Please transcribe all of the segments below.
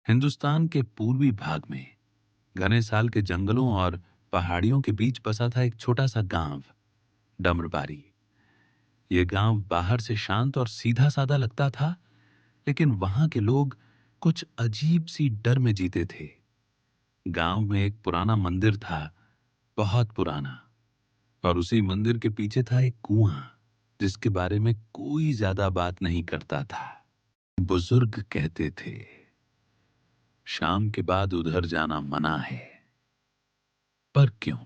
हिंदुस्तान के पूर्वी भाग में घने साल के जंगलों और पहाड़ियों के बीच बसा था एक छोटा सा गांव, डमरबारी। ये गांव बाहर से शांत और सीधा साधा लगता था, लेकिन वहां के लोग कुछ अजीब सी डर में जीते थे। गांव में एक पुराना मंदिर था, बहुत पुराना। और उसी मंदिर के पीछे था एक कुआं, जिसके बारे में कोई ज्यादा बात नहीं करता था। बुजुर्ग कहते थे, शाम के बाद उधर जाना मना है। पर क्यों?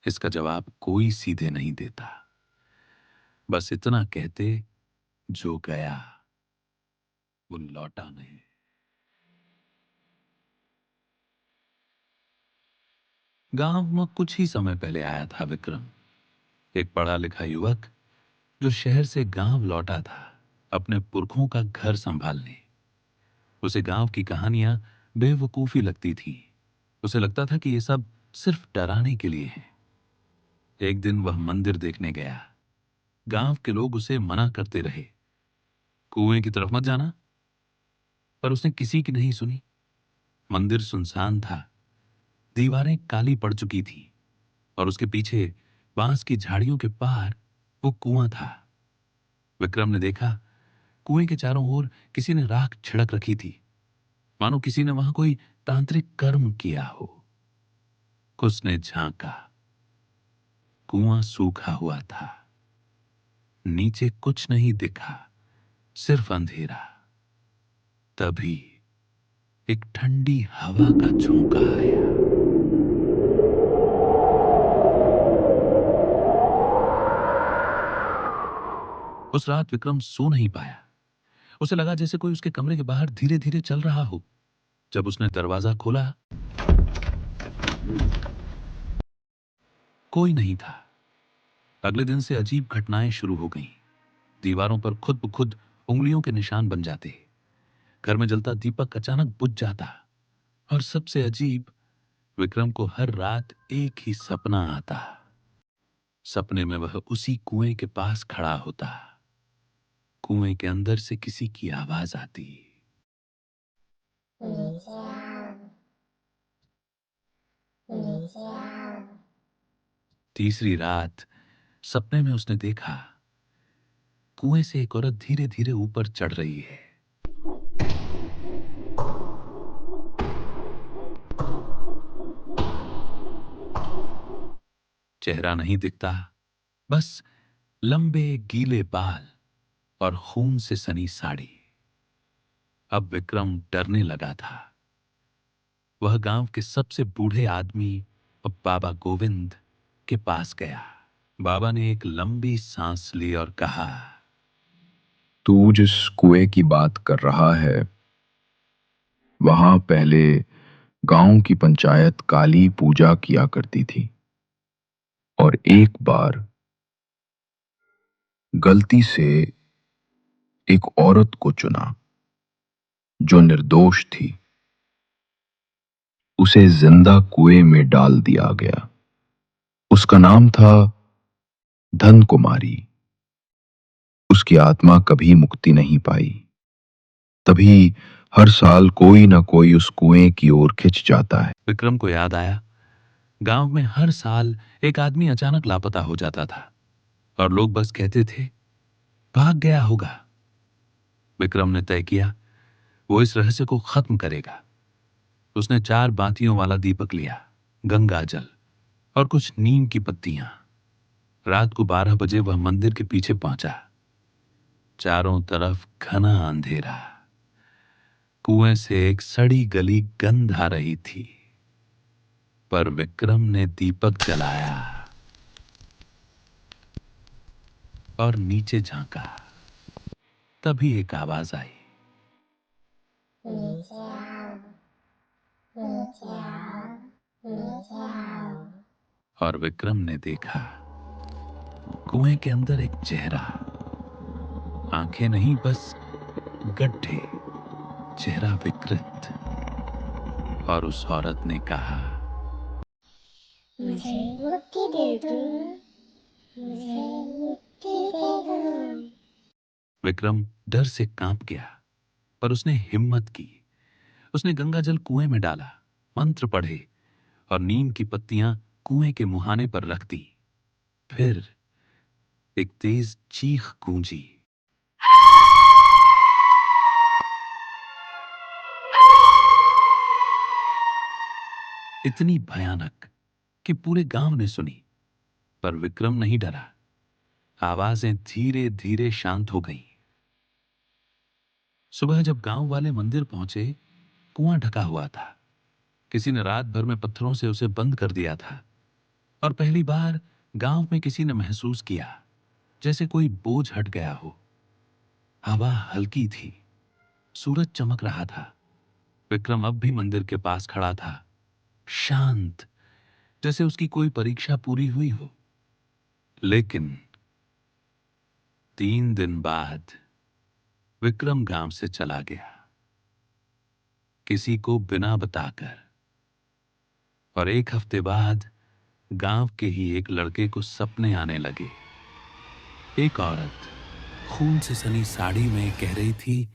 इसका जवाब कोई सीधे नहीं देता। बस इतना कहते, जो गया वो लौटा नहीं। गांव में कुछ ही समय पहले आया था विक्रम, एक पढ़ा लिखा युवक जो शहर से गांव लौटा था अपने पुरखों का घर संभालने। उसे गांव की कहानियां बेवकूफी लगती थी। उसे लगता था कि ये सब सिर्फ डराने के लिए है। एक दिन वह मंदिर देखने गया। गांव के लोग उसे मना करते रहे, कुएं की तरफ मत जाना, पर उसने किसी की नहीं सुनी। मंदिर सुनसान था, दीवारें काली पड़ चुकी थीं और उसके पीछे बांस की झाड़ियों के पार वो कुआं था। विक्रम ने देखा, कुएं के चारों ओर किसी ने राख छिड़क रखी थी, मानो किसी ने वहां कोई तांत्रिक कर्म किया हो। उसने झांका, कुआं सूखा हुआ था, नीचे कुछ नहीं दिखा, सिर्फ अंधेरा। तभी एक ठंडी हवा का झोंका आया। उस रात विक्रम सो नहीं पाया। उसे लगा जैसे कोई उसके कमरे के बाहर धीरे धीरे चल रहा हो। जब उसने दरवाजा खोला, कोई नहीं था। अगले दिन से अजीब घटनाएं शुरू हो गईं। दीवारों पर खुद ब खुद उंगलियों के निशान बन जाते, घर में जलता दीपक अचानक बुझ जाता, और सबसे अजीब, विक्रम को हर रात एक ही सपना आता। सपने में वह उसी कुएं के पास खड़ा होता। कुएं के अंदर से किसी की आवाज आती, नीचे आओ, नीचे आओ। तीसरी रात सपने में उसने देखा, कुएं से एक औरत धीरे धीरे ऊपर चढ़ रही है। चेहरा नहीं दिखता, बस लंबे गीले बाल और खून से सनी साड़ी। अब विक्रम डरने लगा था। वह गांव के सबसे बूढ़े आदमी बाबा गोविंद के पास गया। बाबा ने एक लंबी सांस ली और कहा, तू जिस कुएं की बात कर रहा है, वहां पहले गांव की पंचायत काली पूजा किया करती थी। और एक बार गलती से एक औरत को चुना जो निर्दोष थी। उसे जिंदा कुएं में डाल दिया गया। उसका नाम था धन कुमारी। उसकी आत्मा कभी मुक्ति नहीं पाई। तभी हर साल कोई ना कोई उस कुएं की ओर खिंच जाता है। विक्रम को याद आया, गांव में हर साल एक आदमी अचानक लापता हो जाता था और लोग बस कहते थे, भाग गया होगा। विक्रम ने तय किया, वो इस रहस्य को खत्म करेगा। उसने 4 बातियों वाला दीपक लिया, गंगा जल और कुछ नीम की पत्तियां। रात को 12 बजे वह मंदिर के पीछे पहुंचा। चारों तरफ घना अंधेरा। कुएं से एक सड़ी गली गंध आ रही थी, पर विक्रम ने दीपक जलाया और नीचे झांका। तभी एक आवाज आई, नीचे आओ, नीचे आओ, नीचे आओ। और विक्रम ने देखा, कुएं के अंदर एक चेहरा, आंखें नहीं बस गड्ढे, चेहरा विकृत। और उस औरत ने कहा, मुझे मुक्ति दे दो, मुझे मुक्ति दे दो। विक्रम डर से कांप गया, पर उसने हिम्मत की। उसने गंगा जल कुएं में डाला, मंत्र पढ़े और नीम की पत्तियां कुएं के मुहाने पर रख दी। फिर एक तेज चीख गूंजी। इतनी भयानक कि पूरे गांव ने सुनी, पर विक्रम नहीं डरा। आवाजें धीरे धीरे शांत हो गईं। सुबह जब गांव वाले मंदिर पहुंचे, कुआं ढका हुआ था। किसी ने रात भर में पत्थरों से उसे बंद कर दिया था, और पहली बार गांव में किसी ने महसूस किया जैसे कोई बोझ हट गया हो। हवा हल्की थी, सूरज चमक रहा था। विक्रम अब भी मंदिर के पास खड़ा था, शांत, जैसे उसकी कोई परीक्षा पूरी हुई हो। लेकिन 3 दिन बाद विक्रम गांव से चला गया, किसी को बिना बताकर। और 1 हफ्ते बाद गांव के ही एक लड़के को सपने आने लगे। एक औरत खून से सनी साड़ी में कह रही थी,